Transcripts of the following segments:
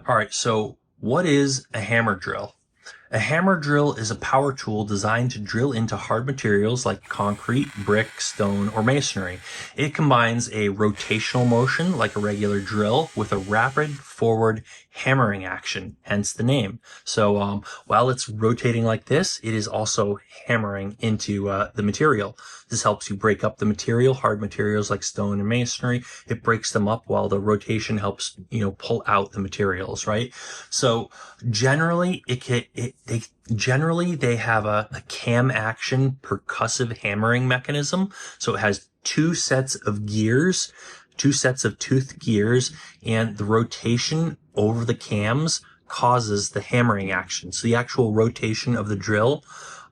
All right, so what is a hammer drill? A hammer drill is a power tool designed to drill into hard materials like concrete, brick, stone, or masonry. It combines a rotational motion like a regular drill with a rapid forward hammering action, hence the name. So while it's rotating like this, it is also hammering into the material. This helps you break up the material, hard materials like stone and masonry. It breaks them up while the rotation helps, pull out the materials, right? So generally, they have a cam action percussive hammering mechanism. So it has two sets of gears, two sets of toothed gears, and the rotation over the cams causes the hammering action. So the actual rotation of the drill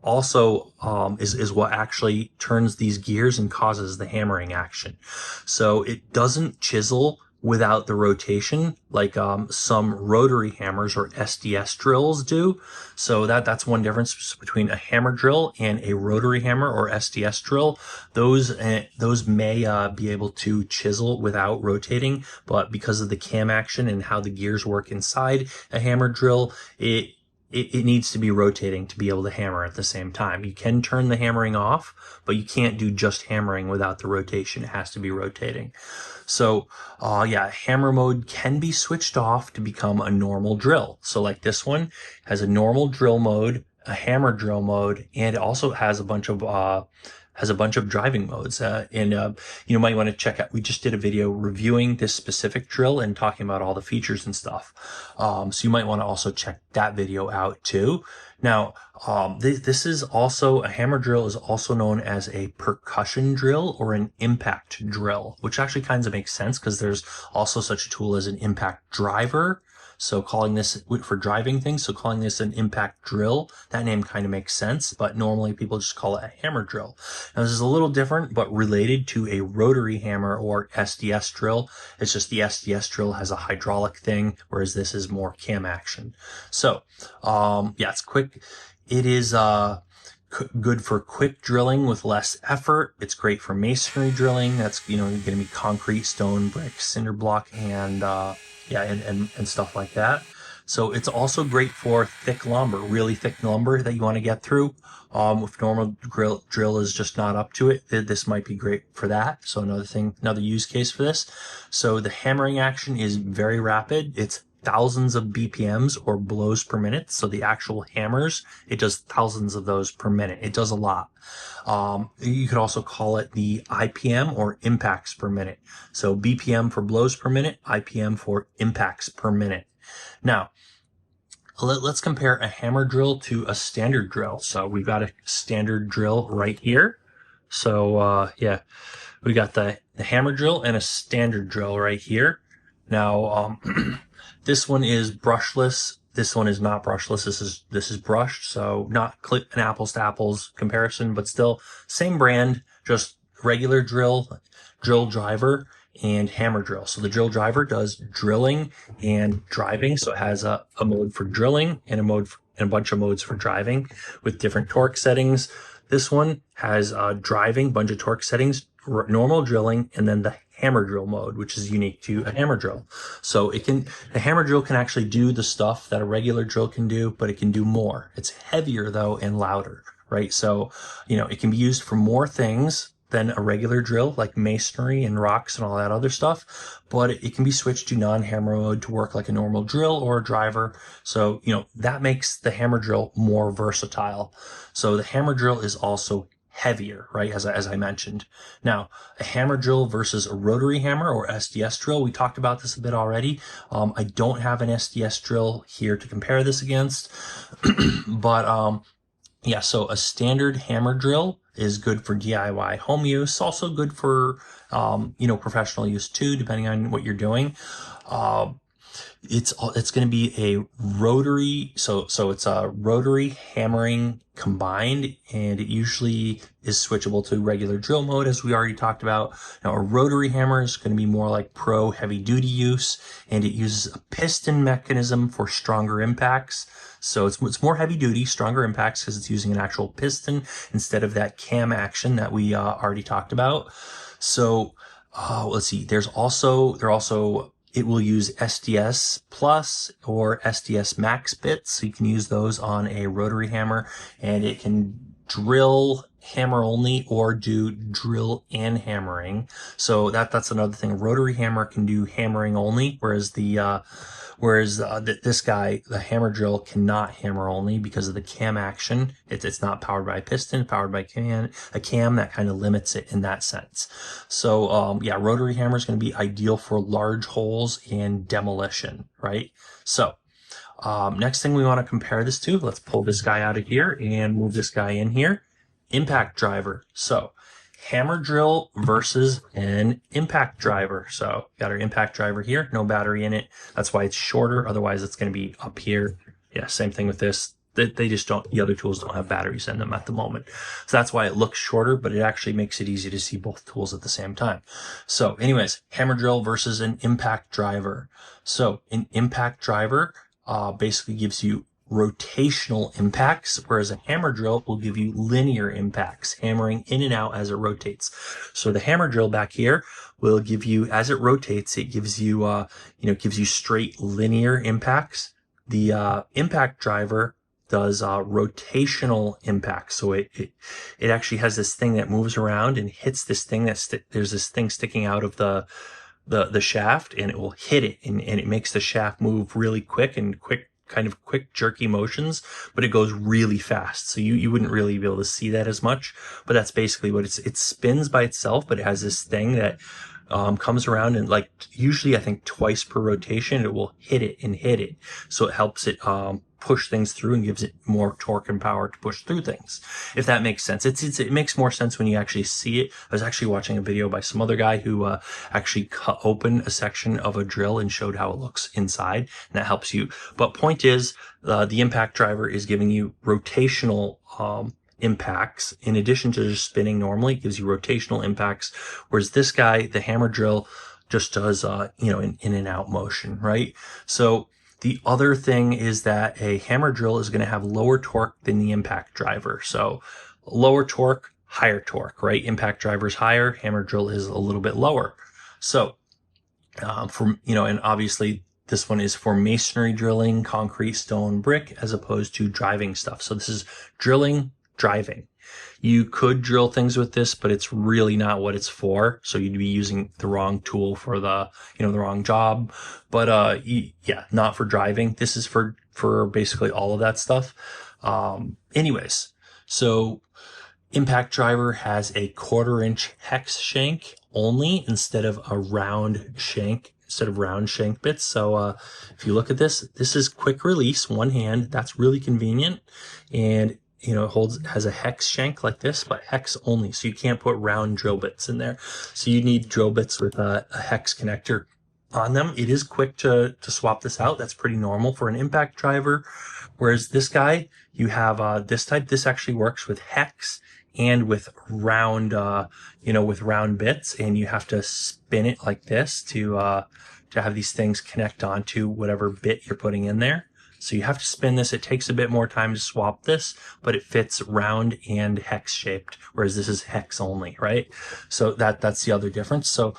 also is what actually turns these gears and causes the hammering action. So it doesn't chisel without the rotation like some rotary hammers or SDS drills do. So that's one difference between a hammer drill and a rotary hammer or SDS drill. Those may be able to chisel without rotating, but because of the cam action and how the gears work inside a hammer drill, it needs to be rotating to be able to hammer at the same time. You can turn the hammering off, but you can't do just hammering without the rotation. It has to be rotating. So, hammer mode can be switched off to become a normal drill. So like this one has a normal drill mode, a hammer drill mode, and it also has a bunch of driving modes. You might want to check out, we just did a video reviewing this specific drill and talking about all the features and stuff. So you might want to also check that video out too. Now, this is also, a hammer drill is also known as a percussion drill or an impact drill, which actually kind of makes sense because there's also such a tool as an impact driver. So calling this for driving things, so calling this an impact drill, that name kind of makes sense, but normally people just call it a hammer drill. Now this is a little different, but related to a rotary hammer or SDS drill. It's just the SDS drill has a hydraulic thing, whereas this is more cam action. So, it's quick. It is, good for quick drilling with less effort. It's great for masonry drilling. That's, going to be concrete, stone, brick, cinder block, and stuff like that. So it's also great for thick lumber, really thick lumber that you want to get through. If normal drill is just not up to it, this might be great for that. So another use case for this. So the hammering action is very rapid. It's thousands of BPMs or blows per minute. So the actual hammers, it does thousands of those per minute. It does a lot. You could also call it the IPM or impacts per minute. So BPM for blows per minute, IPM for impacts per minute. Now, let's compare a hammer drill to a standard drill. So we've got a standard drill right here. So, we got the hammer drill and a standard drill right here. Now, this one is brushless. This one is not brushless. This is brushed. So not an apples to apples comparison, but still same brand, just regular drill driver and hammer drill. So the drill driver does drilling and driving. So it has a mode for drilling and a bunch of modes for driving with different torque settings. This one has driving, bunch of torque settings, normal drilling, and then the hammer drill mode, which is unique to a hammer drill. So a hammer drill can actually do the stuff that a regular drill can do, but it can do more. It's heavier though and louder, right? So, it can be used for more things than a regular drill, like masonry and rocks and all that other stuff, but it can be switched to non-hammer mode to work like a normal drill or a driver. So, that makes the hammer drill more versatile. So the hammer drill is also heavier, right? As I mentioned. Now, a hammer drill versus a rotary hammer or SDS drill. We talked about this a bit already. I don't have an SDS drill here to compare this against, but so a standard hammer drill is good for DIY home use. Also good for professional use too, depending on what you're doing. It's going to be a rotary, so it's a rotary hammering combined, and it usually is switchable to regular drill mode, as we already talked about. Now, a rotary hammer is going to be more like pro heavy duty use, and it uses a piston mechanism for stronger impacts. So it's more heavy duty, stronger impacts because it's using an actual piston instead of that cam action that we already talked about. So let's see. There also it will use SDS plus or SDS max bits. So you can use those on a rotary hammer, and it can drill hammer only or do drill and hammering. So that's another thing. A rotary hammer can do hammering only, whereas this guy, the hammer drill, cannot hammer only because of the cam action. It's not powered by a piston, powered by a cam that kind of limits it in that sense. So yeah, rotary hammer is going to be ideal for large holes and demolition, right? So next thing we want to compare this to, let's pull this guy out of here and move this guy in here. Impact driver. So hammer drill versus an impact driver. So got our impact driver here, no battery in it. That's why it's shorter. Otherwise it's going to be up here. Yeah, same thing with this. They just don't, the other tools don't have batteries in them at the moment. So that's why it looks shorter, but it actually makes it easy to see both tools at the same time. So anyways, hammer drill versus an impact driver. So an impact driver basically gives you rotational impacts, whereas a hammer drill will give you linear impacts, hammering in and out as it rotates. So the hammer drill back here will give you, as it rotates, it gives you, gives you straight linear impacts. The impact driver does rotational impacts. So it actually has this thing that moves around and hits this thing there's this thing sticking out of the shaft, and it will hit it, and it makes the shaft move really quick jerky motions, but it goes really fast. So you wouldn't really be able to see that as much, but that's basically what it spins by itself, but it has this thing that comes around, and like usually I think twice per rotation, it will hit it. So it helps it push things through and gives it more torque and power to push through things, if that makes sense. It makes more sense when you actually see it. I was actually watching a video by some other guy who actually cut open a section of a drill and showed how it looks inside, and that helps you. But point is, the impact driver is giving you rotational impacts in addition to just spinning normally. It gives you rotational impacts, whereas this guy, the hammer drill, just does in and out motion, right? So the other thing is that a hammer drill is going to have lower torque than the impact driver. So lower torque, higher torque, right? Impact driver is higher, hammer drill is a little bit lower. So and obviously this one is for masonry drilling, concrete, stone, brick, as opposed to driving stuff. So this is drilling, driving. You could drill things with this, but it's really not what it's for. So you'd be using the wrong tool for the wrong job. But yeah, not for driving. This is for basically all of that stuff. Anyways, so impact driver has a 1/4 inch hex shank only instead of round shank bits. So if you look at this is quick release, one hand. That's really convenient. And it has a hex shank like this, but hex only. So you can't put round drill bits in there. So you need drill bits with a hex connector on them. It is quick to swap this out. That's pretty normal for an impact driver. Whereas this guy, you have this type. This actually works with hex and with round, with round bits, and you have to spin it like this to have these things connect onto whatever bit you're putting in there. So you have to spin this. It takes a bit more time to swap this, but it fits round and hex shaped, whereas this is hex only, right? So that's the other difference. So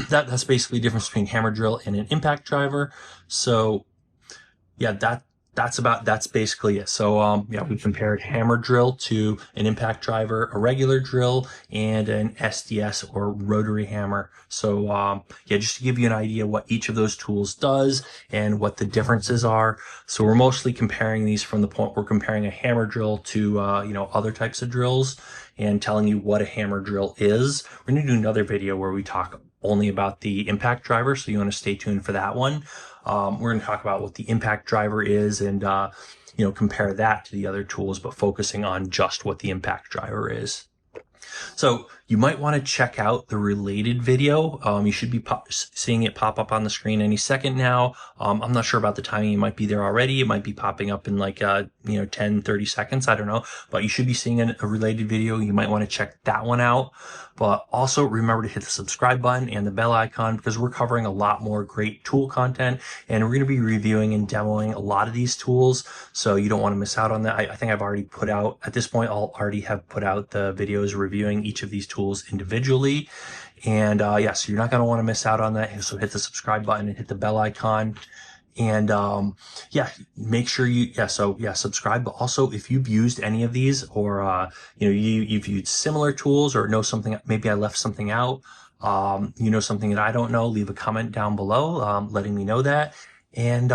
that's basically the difference between hammer drill and an impact driver. So yeah, that's basically it. So we compared hammer drill to an impact driver, a regular drill, and an SDS or rotary hammer. So just to give you an idea what each of those tools does and what the differences are. So we're mostly comparing these from the point we're comparing a hammer drill to other types of drills and telling you what a hammer drill is. We're going to do another video where we talk only about the impact driver, so you want to stay tuned for that one. We're going to talk about what the impact driver is and, compare that to the other tools, but focusing on just what the impact driver is. So you might want to check out the related video. You should be seeing it pop up on the screen any second now. I'm not sure about the timing. It might be there already. It might be popping up in 10, 30 seconds. I don't know, but you should be seeing a related video. You might want to check that one out. But also remember to hit the subscribe button and the bell icon, because we're covering a lot more great tool content, and we're going to be reviewing and demoing a lot of these tools. So you don't want to miss out on that. I think I've already put out, at this point, I'll already have put out the videos reviewing each of these tools individually. And yeah, so you're not going to want to miss out on that. So hit the subscribe button and hit the bell icon. And yeah, make sure you subscribe. But also, if you've used any of these, or you've used similar tools, or know something, maybe I left something out, something that I don't know, leave a comment down below, letting me know that. And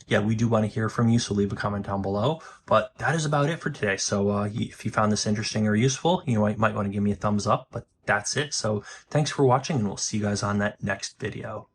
yeah, we do want to hear from you, so leave a comment down below. But that is about it for today. So if you found this interesting or useful, you might want to give me a thumbs up. But that's it. So thanks for watching, and we'll see you guys on that next video.